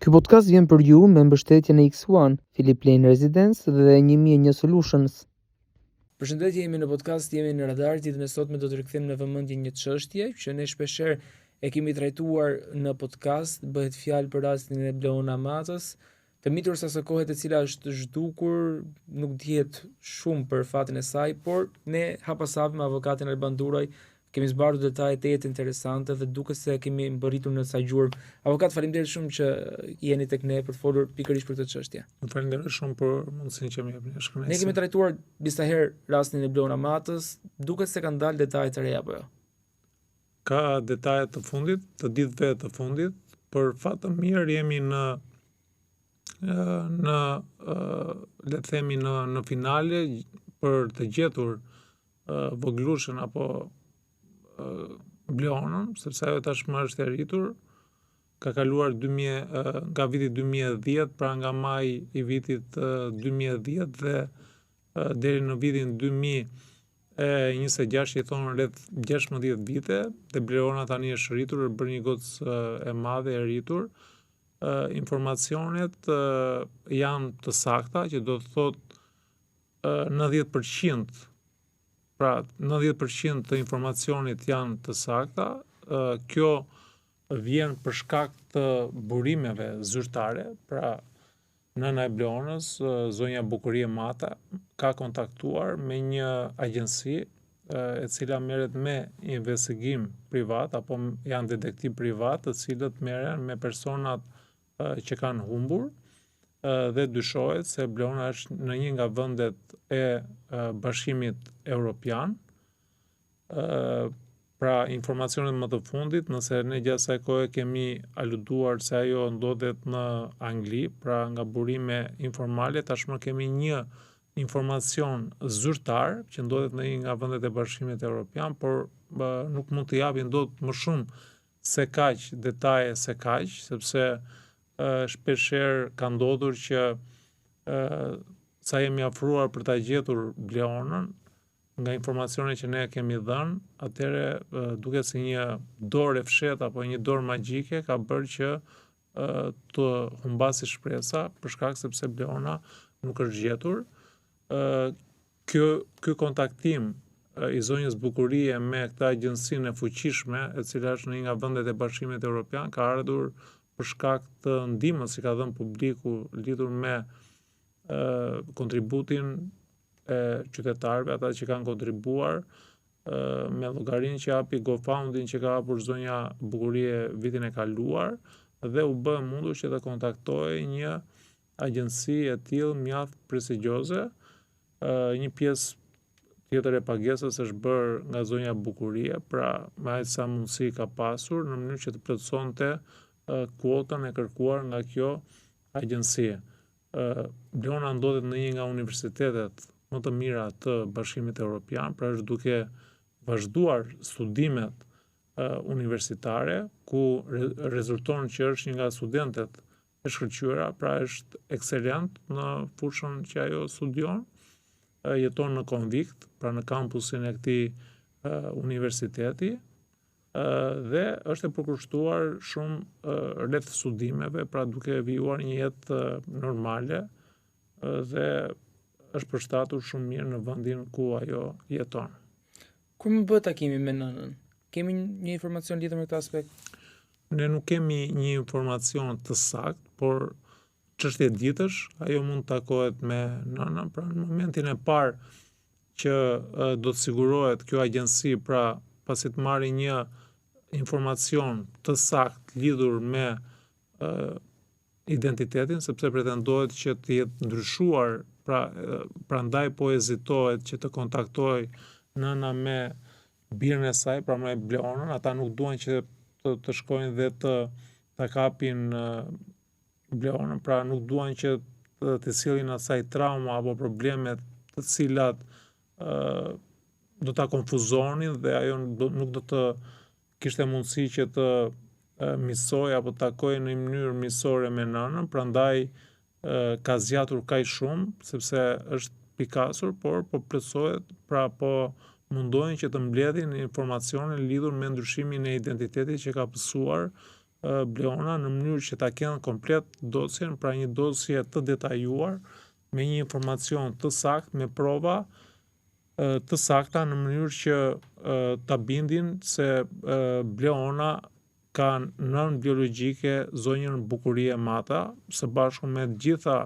Ky podcast vjen për ju me mbështetjen e X1, Philip Lane Residence dhe 1001 Solutions. Përshëndetje, jemi në podcast, jemi në radar. Ditën e sotme do të rikthejmë në vëmendje një çështje që ne shpeshherë e kemi trajtuar në podcast. Bëhet fjalë për rastin e Bleona Matës, të mitur sa së kohet, e cila është zhdukur, nuk dihet shumë për fatin e saj, por ne hapasap me avokatin Alban Duraj kemi zbardhur detaje të jetë interesante dhe duket se kemi mbërritur në sa gjurmë. Avokat, faleminderit shumë që jeni tek ne për të folur pikërisht për këtë çështje. Faleminderit shumë për mundësinë që më jepni. Ne kemi trajtuar disa herë rastin e Bleona Matës, duket se kanë dalë detaje të reja apo jo? Ka detaje të fundit, të ditëve të fundit, për fat të mirë jemi le të themi në finale për të gjetur voglushën apo Bleonën, sepse ajo tashmë është e rritur. Ka kaluar nga viti 2010, pra nga maj i vitit 2010 dhe deri në vitin 2026, jeton rreth 16 vite, dhe Bleona tani është rritur, bërë një gocë e madhe e rritur. Informacionet janë të sakta, që do të thotë 90%. Pra, 90% të informacionit janë të sakta. Kjo vjen për shkak të burimeve zyrtare, pra nëna e Bleonës, zonja Bukurie Mata, ka kontaktuar me një agjenci e cila merret me investigim privat, apo janë detektiv privat, të cilët merren me personat që kanë humbur, dhe dyshohet se Bleona është në një nga vendet e Bashkimit Evropian. Pra, informacionet më të fundit, nëse ne gjatë kësaj kohe kemi aluduar se ajo ndodhet në Angli, pra nga burime informale, tashmë kemi një informacion zyrtar që ndodhet në një nga vendet e Bashkimit Evropian, por nuk mund të japin dot më shumë se kaq detaje se kaq, sepse shpeshherë ka ndodhur që sa jemi afruar për ta gjetur Bleonën, nga informacionet që ne kemi dhënë, atëherë duket si një dorë e fshehtë apo një dorë magjike ka bërë që të humbasi shpresa, për shkak sepse Bleona nuk është gjetur. Ky kontaktim i zonjës Bukurie me këtë agjencinë e fuqishme, e cila është në një nga vendet e Bashkimit Evropian, ka ardhur për shkak të ndihmës që ka dhënë publiku lidhur me kontributin e qytetarëve, ata që kanë kontribuar me llogarinë që japi GoFundin që ka hapur zonja Bukurie vitin e kaluar, dhe u bë mundur që të kontaktojë një agjenci e tillë mjaft prestigjioze. Një pjesë tjetër e pagesës është bërë nga zonja Bukurie, pra me aq sa mundësi ka pasur, në mënyrë që të plotësonte kuotën e kërkuar nga kjo agjenci. Bleona ndodhet në një nga universitetet më të mira të Bashkimit Evropian, pra është duke vazhduar studimet universitare, ku rezulton që është një nga studentet e shkëlqyera, pra është ekselent në fushën që ajo studion, jeton në Konvikt, pra në kampusin e këtij universiteti, dhe është e përkushtuar shumë rreth studimeve, pra duke vijuar një jetë normale, dhe është përshtatur shumë mirë në vendin ku ajo jeton. Kur më bë takimi me nënën? Kemi një informacion lidhur me këtë aspekt? Ne nuk kemi një informacion të saktë, por çështje ditësh, ajo mund të takohet me nënën, pra në momentin e parë që do të sigurohet kjo agjenci, pra pasi të marrë një informacion të saktë lidhur me identitetin, sepse pretendohet që të jetë ndryshuar, prandaj po hezitohet që të kontaktoj nëna me birën e saj, pra me Bleonën. Ata nuk duan që të shkojnë dhe të kapin Bleonën, pra nuk duan që të sillin asaj trauma apo problemet të cilat do ta konfuzonin, dhe ajo nuk do të kishte mundësi që të miqësoj apo takoj në një mënyrë miqësore me nënën, prandaj ka zgjatur kaq shumë, sepse është pikasur, por po plotësohet, pra po mundohen që të mbledhin informacione lidhur me ndryshimin e identitetit që ka pësuar Bleona në mënyrë që ta kenë komplet dosjen, pra një dosje të detajuar me një informacion të saktë, me prova të sakta në mënyrë që ta bindin se Bleona ka nën biologjike zonjën Bukurie Mata, së bashku me të gjitha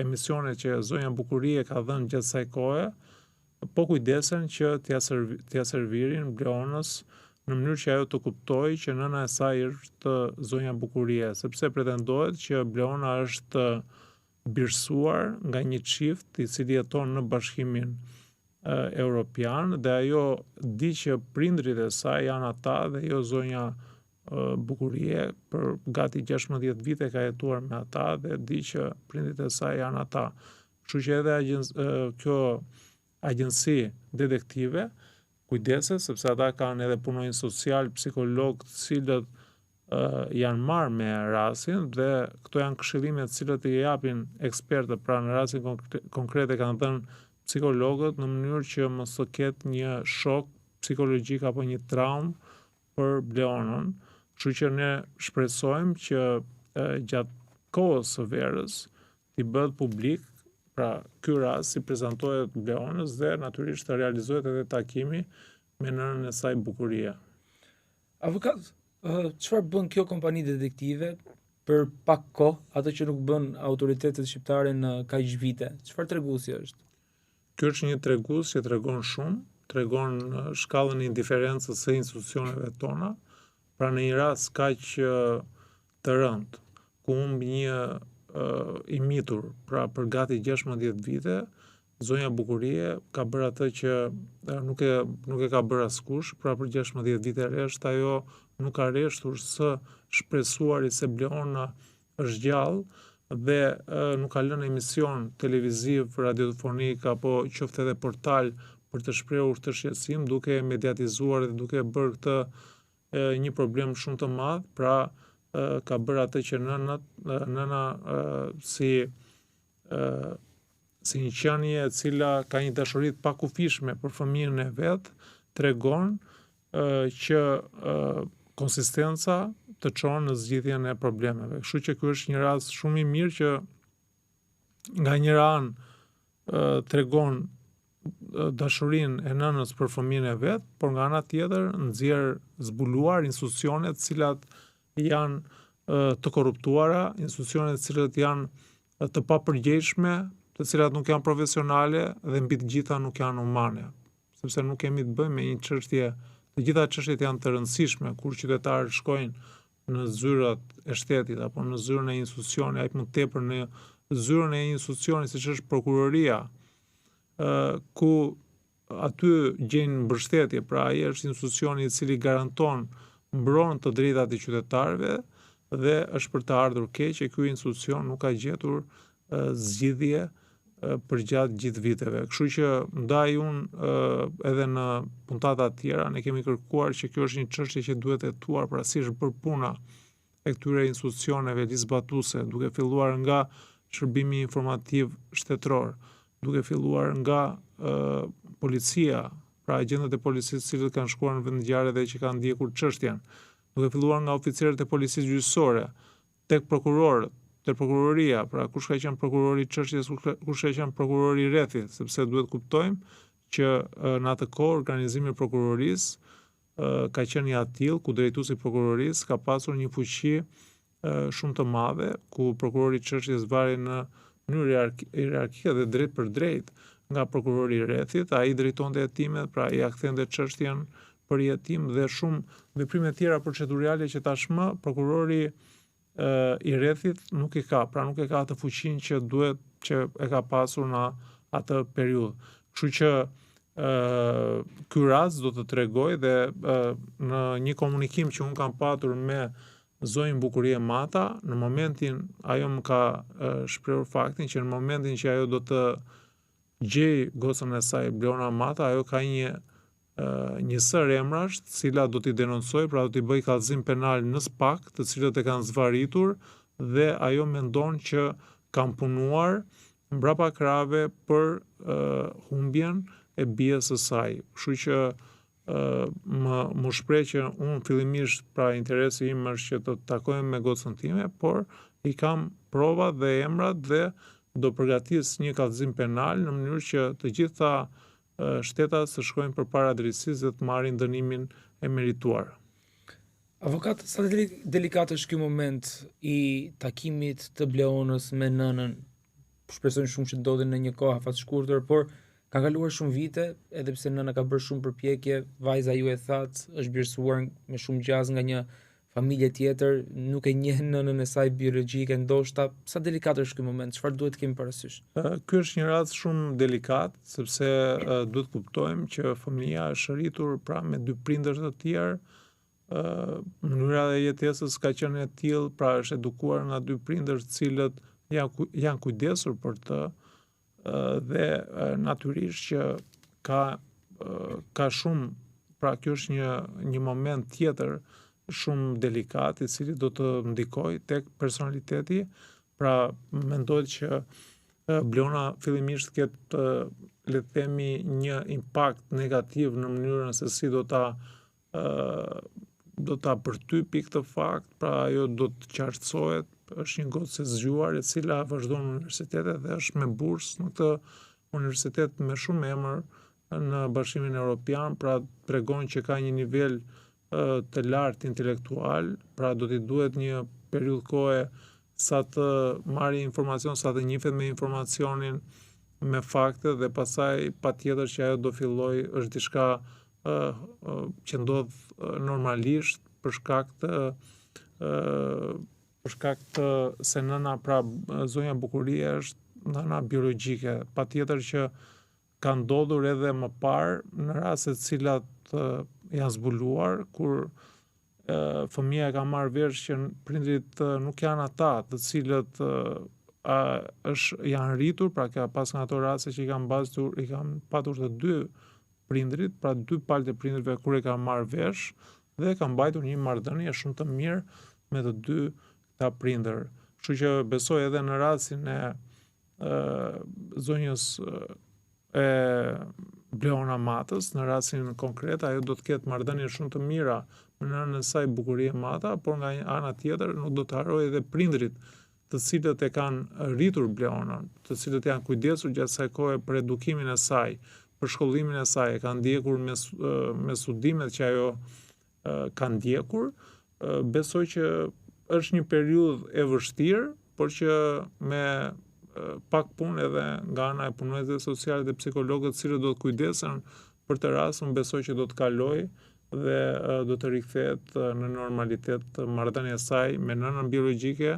emisionet që zonja Bukurie ka dhënë gjatë kësaj kohe, po kujdesen që t'ja servirin Bleonës në mënyrë që ajo të kuptojë që nëna e saj është zonja Bukurie, sepse pretendohet që Bleona është birësuar nga një çift i cili jeton në Bashkimin Evropian dhe ajo di që prindrit e saj janë ata dhe jo zonja Bukurie, për gati 16 vite ka jetuar me ata dhe di që prindrit e saj janë ata. Kështu që edhe kjo agjensi detektive kujdeset, sepse ata kanë edhe punojnë social, psikolog, të cilët janë marrë me rastin dhe këto janë këshillimet të cilët i japin ekspertët, pra në rastin konkrete kanë dhënë psikologët në mënyrë që mos të ketë një shok psikologjik apo një traumë për Bleonën. Kështu që ne shpresojmë që gjatë kohës së verës t'i bëhet publik, pra ky rast si prezantohet Bleonës dhe natyrisht të realizohet edhe takimi me nënën e saj Bukurie. Avokat, çfarë bën kjo kompani detektive për pak kohë, atë që nuk bën autoritetet shqiptare në kaq vite? Çfarë treguesi është? Ky është një tregues që tregon shumë, tregon shkallën e indiferencës së institucioneve tona, pra në një rast kaq të rëndë, ku humb një i mitur, pra për gati 16 vite, zonja Bukurie ka bërë atë që nuk e ka bërë askush, pra për 16 vite rresht ajo nuk ka rreshtur së shpresuari se Bleona është gjallë dhe nuk ka lënë emision televiziv, radiofonik apo qoftë edhe portal për të shprehur këtë shqetësim, duke mediatizuar dhe duke bërë këtë një problem shumë të madh, pra ka bërë atë që nëna si një qenie e cila ka një dashuri të pakufishme për fëmijën e vet, tregon që konsistenca të çon në zgjidhjen e problemeve. Kështu që ky është një rast shumë i mirë që nga njëra anë tregon dashurinë e nënës për fëmijën e vet, por nga ana tjetër nxjerr zbuluar institucione të cilat janë të korruptuara, institucione të cilat janë të papërgjegjshme, të cilat nuk janë profesionale dhe mbi të gjitha nuk janë humane, sepse nuk kemi të bëjmë me një çështje, të gjitha çështjet janë të rëndësishme kur qytetarët shkojnë në zyrat e shtetit apo në zyrën e institucioni, aq më tepër në zyrën e institucioni siç është prokuroria, ku aty gjejnë mbështetje, pra ai është institucioni i cili garanton mbron të drejtat e qytetarëve dhe është për të ardhur keq që ky institucion nuk ka gjetur zgjidhje përgjatë gjithë viteve. Kështu që ndaj unë edhe në puntata të tjera ne kemi kërkuar që kjo është një çështje që duhet hetuar, pra si është bërë puna e këtyre institucioneve lisbatuese, duke filluar nga shërbimi informativ shtetëror, duke filluar nga policia, pra agentët e policisë që kanë shkuar në vendngjarje dhe që kanë ndjekur çështjen, duke filluar nga oficerët e policisë gjyqësore, tek prokurorët, tek prokuroria, pra kush ka qenë prokurori i çështjes, kush ka qenë prokurori i rrethit, sepse duhet kuptojmë që në atë kohë organizimi i prokurorisë ka qenë i atill ku drejtuesi i prokurorisë ka pasur një fuqi shumë të madhe, ku prokurori i çështjes varej në mënyrë hierarkike dhe drejt për drejt nga prokurori i rrethit, ai drejtonte hetimet, pra ia kthente çështjen për jetim dhe shumë veprime tjera procedurale që tashmë prokurori i rrethit nuk i ka, pra nuk e ka atë fuqinë që duhet që e ka pasur në atë periudhë. Kështu që ky rast do të tregoj dhe në një komunikim që unë kam patur me zonjën Bukurie Mata, në momentin ajo më ka shprehur faktin që në momentin që ajo do të gjej gocën e saj Bleona Mata, ajo ka një sër emrash, të cilat do t'i denoncoj, pra do t'i bëj kallëzim penal në SPAK, të cilët e kanë zvaritur dhe ajo mendon që kanë punuar mbrapa krave për humbjen e bijes së saj. Kështu që më shpreh që unë fillimisht pra interesi im është që të takohem me gocën time, por i kam provat dhe emrat dhe do përgatis një kallëzim penal në mënyrë që të gjitha shtetat të shkojnë përpara drejtësisë dhe të marrin dënimin e merituar. Avokat, sa delikat është ky moment i takimit të Bleonës me nënën? Shpresojnë shumë që ndodhin në një kohë afat shkurtër, por ka kaluar shumë vite, edhe pse nëna ka bërë shumë përpjekje, vajza ju e thatë, është birësuar me shumë gjaz nga një familje tjetër, nuk e njeh nënën e saj biologjike, ndoshta sa delikat është ky moment, çfarë duhet të kemi parasysh? Ky është një rast shumë delikat, sepse duhet kuptojmë që fëmia është rritur pra me dy prindër të tjerë, mënyra e jetesës ka qenë e tillë, pra është edukuar nga dy prindër të cilët janë kujdesur për të, dhe natyrisht që ka shumë, pra kjo është një moment tjetër shumë delikat, i cili do të ndikoj tek personaliteti, pra mendohet që Bleona fillimisht ketë, le të themi, një impakt negativ në mënyrën se si do ta përtypi këtë fakt, pra ajo do të qartësohet, është një gocë e zgjuar e cila vazhdon në universitetet dhe është me bursë në këtë universitet me shumë emër në Bashkimin Evropian, pra tregon që ka një nivel të lartë intelektual, pra do t'i duhet një periudhë kohe sa të marrë informacion, sa të njihet me informacionin, me fakte dhe pastaj patjetër që ajo do filloj është diçka që ndodh normalisht për shkak të se nëna, pra zonja Bukurie është nëna biologjike. Patjetër që ka ndodhur edhe më parë në raste të cilat janë zbuluar, kur fëmia e ka marrë vesh që prindrit nuk janë ata të cilët janë rritur, pra ka pas nga ato raste që i kanë patur të dy prindrit, pra dy palët e prindritve kur e kanë marrë vesh dhe kanë mbajtur një marrëdhënie shumë të mirë me të dy ta prindër. Kështu që besoj edhe në rastin e zonjës e Bleona Matës, në rastin konkret, ajo do të ketë marrëdhënie shumë të mira me nënën e saj Bukurie Mata, por nga një ana tjetër nuk do të harrojë edhe prindrit të cilët e kanë rritur Bleonën, të cilët janë kujdesur gjatë kësaj kohe për edukimin e saj, për shkollimin e saj, e kanë ndjekur me studimet që ajo ka ndjekur. Besoj që është një periudhë e vështirë, por që me pak punë edhe nga ana e punonjësve sociale dhe psikologët cilët do të kujdesen për të rast, unë besoj që do të kaloj dhe do të rikthehet në normalitet marrëdhënia e saj me nënën biologjike,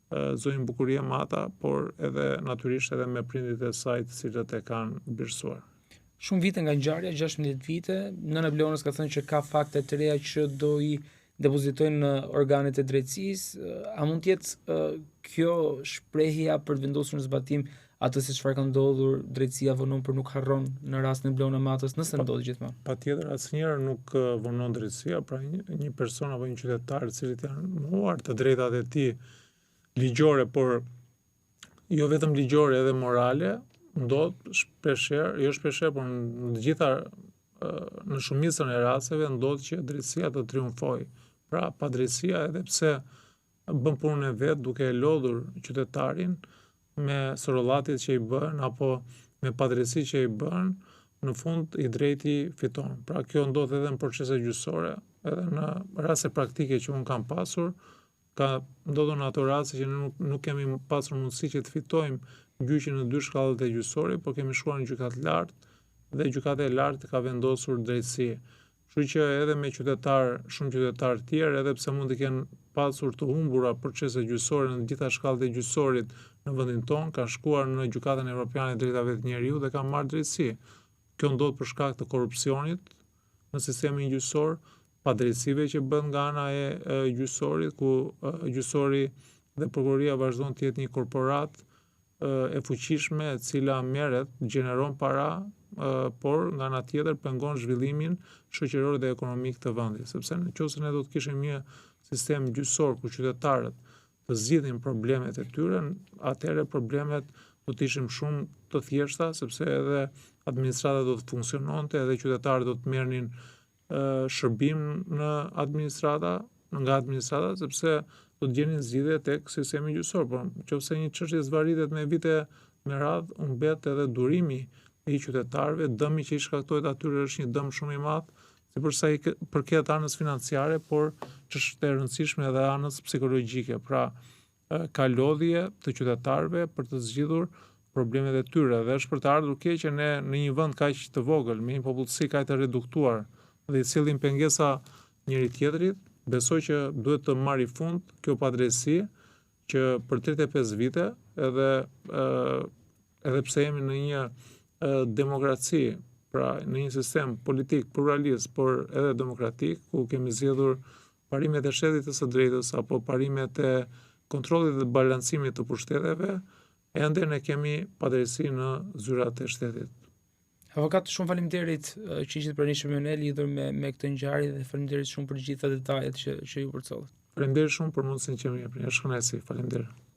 zonjën Bukurie Mata, por edhe natyrisht edhe me prindrit e saj të cilët e kanë birësuar. Shumë vite nga ngjarja, 16 vite, nëna Bleonës ka thënë që ka fakte të reja që do i depozitojnë në organet e drejtësisë. A mund të jetë kjo shprehja për të vendosur në zbatim atë se çfarë ka ndodhur, drejtësia vonon për nuk harron në rastin e Bleona Matës, nëse ndodh gjithmonë? Patjetër, asnjëherë nuk vonon drejtësia, pra një person apo një qytetar i cili janë mohuar të drejtat e tij ligjore, por jo vetëm ligjore edhe morale, ndodh shpeshherë, jo shpeshherë, por në gjitha në shumicën e rasteve ndodh që drejtësia të triumfojë. Pra, padrejtësia, edhe pse bën punën e vet duke e lodhur qytetarin me sorollatit që i bën apo me padrejtësi që i bën, në fund i drejti fiton. Pra, kjo ndodh edhe në procese gjyqësore, edhe në raste praktike që unë kam pasur, ka ndodhur në ato raste që nuk kemi pasur mundësi që të fitojmë gjyqin në dy shkallët e gjyqësorit, por kemi shkuar në gjykatë lartë dhe gjykata e lartë ka vendosur drejtësi. Kështu që edhe me shumë qytetarë tjerë, edhe pse mund të kenë pasur të humbura procese gjyqësore në gjitha shkallët e gjyqësorit në vendin tonë, kanë shkuar në Gjykatën Evropiane e Drejtave të Njeriut dhe kanë marrë drejtësi. Kjo ndodh për shkak të korrupsionit në sistemin gjyqësor, padrejtësive që bën nga ana e gjyqësorit, ku gjyqësori dhe prokuroria vazhdon të jetë një korporat e fuqishme e cila merret, gjeneron para, por nga ana tjetër pengon zhvillimin shoqëror dhe ekonomik të vendit, sepse nëse ne do të kishim një sistem gjyqësor ku qytetarët të zgjidhin problemet e tyre, atëherë problemet do të ishin shumë të thjeshta, sepse edhe administrata do të funksiononte, edhe qytetarët do të merrnin shërbim nga administrata, sepse do të gjenin zgjidhje tek sistemi gjyqësor, por nëse një çështje zvaritet me vite me radhë, humbet edhe durimi i qytetarëve, dëmi që i shkaktohet atyre është një dëm shumë i madh, sipërsa i përket anës financiare, por ç'është e rëndësishme edhe anës psikologjike. Pra, ka lodhje të qytetarëve për të zgjidhur problemet e tyre dhe është për të ardhur keq që ne në një vend kaq të vogël, me një popullsi kaq të reduktuar dhe i sillim pengesa njëri tjetrit, besoj që duhet të marrë fund kjo padrejtësi që për 35 vite edhe pse jemi në një demokraci, pra në një sistem politik pluralist, por edhe demokratik, ku kemi zgjedhur parimet e shtetit të së drejtës apo parimet e kontrollit dhe balancimit të pushteteve, ende ne kemi padrejtësi në zyrat e shtetit. Avokat, shumë faleminderit që ishit pranishëm me ne lidhur me këtë ngjarje dhe faleminderit shumë për gjitha detajet që ju përcollët. Faleminderit shumë për mundësinë që më jepni. Është kënaqësi. Faleminderit.